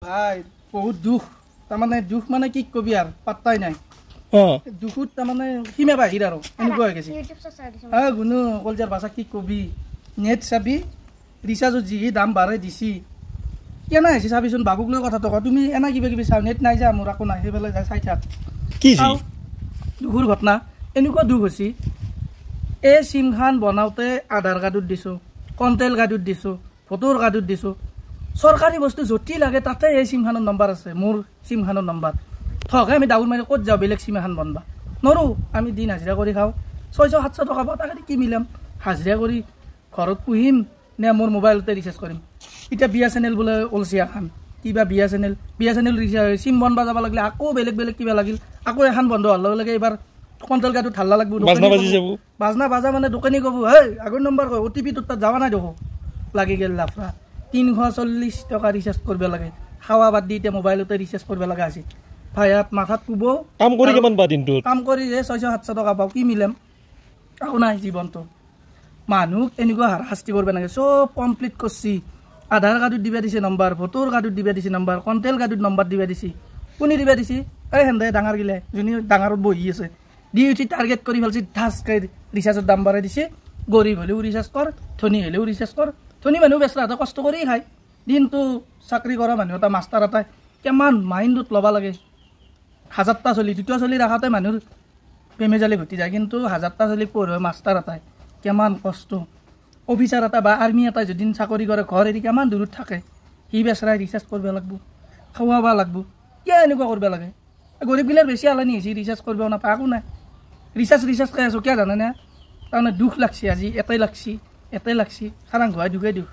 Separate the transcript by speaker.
Speaker 1: ভাই বহুত দুখ তাৰমানে দুখ মানে কি কবি আৰু পাত্তাই নাই দুখত তাৰমানে সীমা বাহিৰ আৰু এনেকুৱা হৈ গৈছে গুণু কলজাৰ ভাষা কি কবি নেট চাবি ৰিচাৰ্জত যি দাম বাঢ়াই দিছি কেনে হৈছে চাবিচোন বাবুক লৈ কথাটো কওঁ তুমি এনে কিবা কিবি চাওঁ নেট নাই যা মোৰ একো নাই সেইফালে যাই চাই থাক
Speaker 2: কি
Speaker 1: দুখৰ ঘটনা এনেকুৱা দুখ হৈছে এই চিমখান বনাওঁতে আধাৰ কাৰ্ডত দিছোঁ কণ্টেল কাৰ্ডত দিছোঁ ভোটৰ কাৰ্ডত দিছোঁ চৰকাৰী বস্তু য'তি লাগে তাতে এই চিমখানৰ নম্বৰ আছে মোৰ চিমখানৰ নম্বৰ থকে আমি ডাউন মাৰি ক'ত যাওঁ বেলেগ চিম এখন বনবা নৰো আমি দিন হাজিৰা কৰি খাওঁ 600-700 টকা পাওঁ তাকে কি মিলাম হাজিৰা কৰি ঘৰত পুহিম নে মোৰ মোবাইলতে ৰিচাৰ্জ কৰিম এতিয়া BSNL বোলে ওলছি এখন কিবা BSNL ৰিচাৰ্জ চিম বনবা যাব লাগিলে আকৌ বেলেগ বেলেগ কিবা লাগিল আকৌ এখন বন্ধ হোৱাৰ লগে লগে এইবাৰ কণ্টেল কাৰ্ডত ঢাল্লা লাগব বাজনা বাজা মানে দোকানী ক'ব হেই আগৰ নম্বৰ কয় OTP তোৰ তাত যাৱা নাই দেখো লাগি গেল লাফৰা 340 টকা ৰিচাৰ্জ কৰিব লাগে খাৱা বাদ দি এতিয়া মোবাইলতে ৰিচাৰ্জ কৰিব লগা আছে ভাইয়াত মাথাত কুব
Speaker 2: কাম কৰি কিমান বা দিনটোত
Speaker 1: কাম কৰি যে 600-700 টকা পাওঁ কি মিলাম আকৌ নাই জীৱনটো মানুহক এনেকুৱা শাস্তি কৰিব নালাগে চব কমপ্লিট কৰিছি আধাৰ কাৰ্ডত দিবা দিছে নম্বৰ ভোটৰ কাৰ্ডত দিবা দিছে নম্বৰ কণ্টেল কাৰ্ডত নম্বৰ দিবা দিছে কোনে দিবা দিছে এই হেন্দে ডাঙৰ গিলে যোনে ডাঙৰত বহি আছে দি উঠি টাৰ্গেট কৰি ফেলছি ধাচকে ৰিচাৰ্জৰ দাম বাঢ়াই দিছে গৰীব হ'লেও ৰিচাৰ্জ কৰ ধনী হ'লেও ৰিচাৰ্জ কৰ ধনী মানুহ বেচলাহঁতে কষ্ট কৰি খায় দিনটো চাকৰি কৰা মানুহ এটা মাষ্টাৰ এটাই কিমান মাইণ্ডত ল'ব লাগে 1000টা চলি 2টা চলি ৰাখাতে মানুহৰ বেমেজালি ঘটি যায় কিন্তু 1000টা চলি পঢ়োৱা মাষ্টাৰ এটাই কিমান কষ্ট অফিচাৰ এটা বা আৰ্মি এটাই যদি চাকৰি কৰে ঘৰ এৰি কিমান দূৰত থাকে সি বেচৰাই ৰিচাৰ্জ কৰিব লাগিব খুৱাব লাগিব কিয় এনেকুৱা কৰিব লাগে গৰীবগিলাৰ বেছি আলানি হৈছে ৰিচাৰ্জ কৰিব নাপায় একো নাই ৰিচাৰ্জ খাই আছোঁ কিয় জানেনে তাৰমানে দুখ লাগছি আজি এটাই লাগছি খাৰাং ঘূৰাই দুখেই দুখ